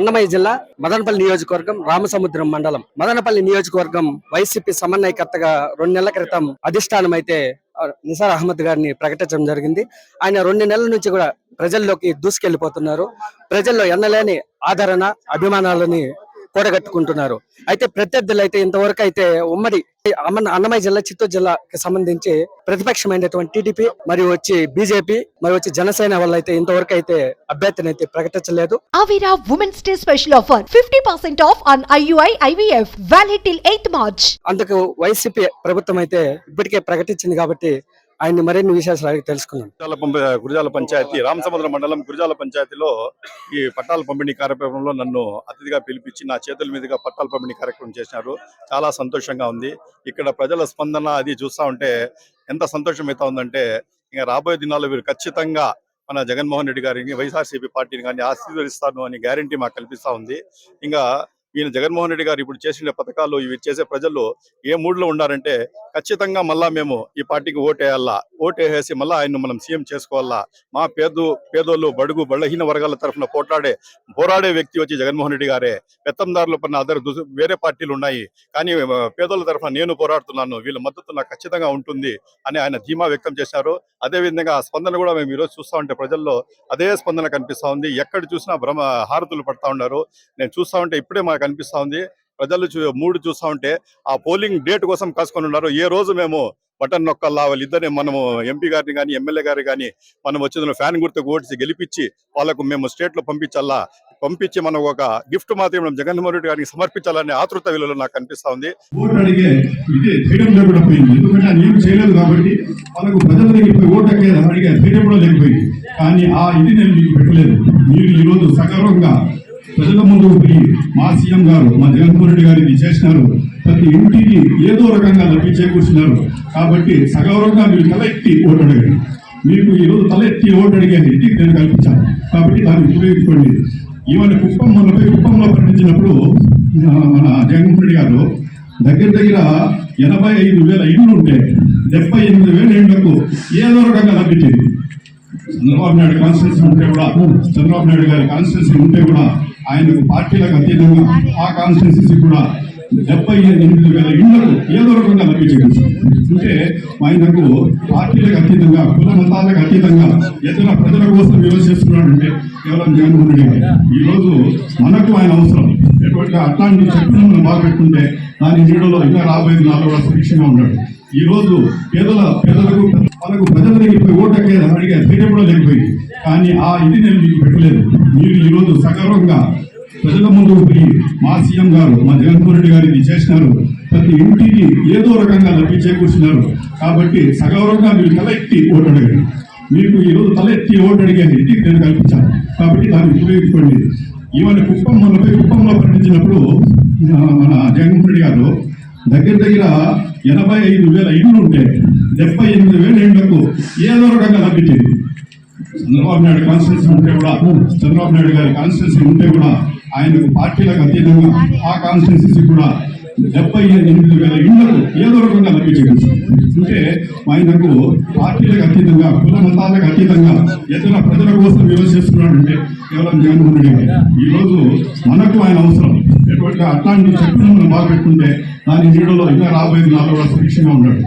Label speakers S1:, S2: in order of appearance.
S1: అన్నమయ్య జిల్లా మదనపల్లి నియోజకవర్గం రామసముద్రం మండలం మదనపల్లి నియోజకవర్గం వైసీపీ సమన్వయకర్తగా 2 నెలల క్రితం అధిష్టానం అయితే నిసార్ అహ్మద్ గారిని ప్రకటించడం జరిగింది. ఆయన 2 నెలల నుంచి కూడా ప్రజల్లోకి దూసుకెళ్లిపోతున్నారు. ప్రజల్లో ఎన్నలేని ఆదరణ అభిమానాలని కూడగట్టుకుంటున్నారు. అయితే ప్రత్యర్థులు అయితే ఇంతవరకు అయితే ఉమ్మడి అన్నమయ్య జిల్లా చిత్తూరు జిల్లాకి సంబంధించి ప్రతిపక్షమైనటువంటి టీడీపీ మరియు వచ్చి బీజేపీ మరియు వచ్చి జనసేన వల్ల అయితే ఇంతవరకు అయితే అభ్యర్థిని అయితే ప్రకటించలేదు.
S2: Avira Women's Day special offer 50% off on IUI IVF valid till 8th March.
S1: అందుకు వైసీపీ ప్రభుత్వం అయితే ఇప్పటికే ప్రకటించింది కాబట్టి ఆయన మరిన్ని విశేషాలు అడిగి తెలుసుకున్నాం.
S3: గురజాల పంచాయతీ రామసముద్రం మండలం గురజాల పంచాయతీలో ఈ పట్టాల పంపిణీ కార్యక్రమంలో నన్ను అతిథిగా పిలిపించి నా చేతుల మీదుగా పట్టాల పంపిణీ కార్యక్రమం చేసినారు. చాలా సంతోషంగా ఉంది. ఇక్కడ ప్రజల స్పందన అది చూస్తూ ఉంటే ఎంత సంతోషం అవుతా ఉందంటే ఇంకా రాబోయే దినాల్లో వీరు ఖచ్చితంగా మన జగన్మోహన్ రెడ్డి గారిని వైఎస్ఆర్సీపీ పార్టీని కానీ ఆశీర్వదిస్తాను అని గ్యారంటీ మాకు కల్పిస్తూ ఉంది. ఇంకా ఈయన జగన్మోహన్ రెడ్డి గారు ఇప్పుడు చేసిన పథకాలు ఇవి చేసే ప్రజలు ఏ మూడ్లో ఉన్నారంటే ఖచ్చితంగా మళ్ళా మేము ఈ పార్టీకి ఓటేసి మళ్ళీ ఆయన మనం సీఎం చేసుకోవాలా. మా పేదోళ్ళు బడుగు బలహీన వర్గాల తరఫున పోరాడే వ్యక్తి వచ్చి జగన్మోహన్ రెడ్డి గారే. పెత్తందారుల పైన వేరే పార్టీలు ఉన్నాయి, కానీ పేదోళ్ళ తరఫున నేను పోరాడుతున్నాను, వీళ్ళ మద్దతు నాకు ఖచ్చితంగా ఉంటుంది అని ఆయన ధీమా వ్యక్తం చేశారు. అదేవిధంగా ఆ స్పందన కూడా మేము ఈరోజు చూస్తూ ఉంటే ప్రజల్లో అదే స్పందన కనిపిస్తూ ఉంది. ఎక్కడ చూసినా హారతులు పడతా ఉన్నారు. నేను చూస్తూ ఉంటే ఇప్పుడే మాకు అనిపిస్తూ ఉంది. ప్రజలు మూడు చూస్తూ ఉంటే ఆ పోలింగ్ డేట్ కోసం కాసుకొని ఉన్నారు. ఏ రోజు మేము బటన్ నొక్కల్లా వాళ్ళిద్దరిని మనము ఎంపీ గారిని కానీ ఎమ్మెల్యే గారిని కానీ మనం వచ్చిన ఫ్యాన్ గుర్తుకు ఓటిసి గెలిపించి వాళ్ళకు మేము స్టేట్లో పంపించి మనం ఒక గిఫ్ట్ మాత్రం మనం జగన్మోహన్ రెడ్డి గారికి సమర్పించాలనే ఆతృత విలువలో నాకు కనిపిస్తా ఉంది.
S4: ఓటు అడిగే ఇదే ధైర్యం లేకుండా పోయింది. ఎందుకంటే నేను చేయలేదు కాబట్టి వాళ్ళకు ప్రజల దగ్గర ఓటు అడిగే ధైర్యం కూడా లేకపోయింది. కానీ ఆ ఇది నేను మీకు పెట్టలేదు. మీరు ఈరోజు సగర్వంగా ప్రజల ముందుకు పోయి మా సీఎం గారు మా జగన్మోహన్ రెడ్డి గారు ఇది చేసినారు, ప్రతి ఇంటికి ఏదో రకంగా లబ్ధి చేకూర్చున్నారు. కాబట్టి సగౌరవంగా మీరు తలెత్తి ఓటు అడగండి. మీకు ఈరోజు తలెత్తి ఓటు అడిగే ఇంటికి నేను కల్పించాను కాబట్టి దాన్ని ఉపయోగించుకోండి. ఈవెన్ కుప్పంలో ప్రకటించినప్పుడు మన జగన్మోహన్ రెడ్డి గారు దగ్గర 85,000 ఇండ్లు ఉంటే 78,000 ఇండ్లకు ఏదో రకంగా లభించింది. చంద్రబాబు నాయుడు కాన్స్టిట్యూన్సీ ఉంటే కూడా ఆయనకు పార్టీలకు అతీతంగా ఆ కాన్స్టిట్యూన్సీ కూడా 78,000 ఇండ్లకు ఏదో రకంగా లభించవచ్చు. అంటే ఆయనకు పార్టీలకు అతీతంగా కుల మతాలకు అతీతంగా ఏదైనా ప్రజల కోసం విలువ చేస్తున్నాడంటే కేవలం జగన్మోహన్ రెడ్డి గారు. ఈరోజు మనకు ఆయన అవసరం. ఎటువంటి అట్లాంటి చెప్పులు మనం బాగా పెట్టుకుంటే దాని నీడలో ఇంకా రాబోయే నాలుగు కూడా సురక్షంగా ఉన్నాడు. ఈ రోజు పేదలకు వాళ్ళకు ప్రజల దగ్గర ఓటు అడిగే ధైర్యం కూడా లేకపోయింది. కానీ ఆ ఇది నేను మీకు పెట్టలేదు. మీరు ఈరోజు సగర్వంగా ప్రజల ముందుకు పోయి మా సీఎం గారు మా జగన్మోహన్ రెడ్డి గారు ఇది చేసినారు, ప్రతి ఇంటికి ఏదో రకంగా లబ్ధి చేకూర్చున్నారు. కాబట్టి సగౌరవంగా మీరు తలెత్తి ఓటు అడగండి. మీకు ఈరోజు తలెత్తి ఓటు అడిగే ఇంటికి నేను కల్పించాను కాబట్టి దాన్ని ఉపయోగించుకోండి. ఈవెన్ కుప్పంలో ప్రకటించినప్పుడు మన జగన్మోహన్ రెడ్డి గారు దగ్గర 85,000 ఇండ్లు ఉంటే 78,000 ఇండ్లకు ఏదో రకంగా లభించింది. చంద్రబాబు నాయుడు గారి కాన్స్టిట్యూన్సీ ఉంటే కూడా ఆయనకు పార్టీలకు అతీతంగా ఆ కాన్స్టిట్యూన్సీ కూడా 78,000 ఇండ్లకు ఏదో రకంగా లభించవచ్చు. అంటే ఆయనకు పార్టీలకు అతీతంగా కుల మతాలకు అతీతంగా ఏదైనా ప్రజల కోసం విలువ చేస్తున్నాడంటే కేవలం జగన్మోహన్ రెడ్డి గారు. ఈరోజు మనకు ఆయన అవసరం. ఎటువంటి అట్లాంటి చెప్పులు మనం బాగా పెట్టుకుంటే దాని నీడలో ఇంకా రాబోయే నాలుగు కూడా సురక్షంగా ఉన్నాడు.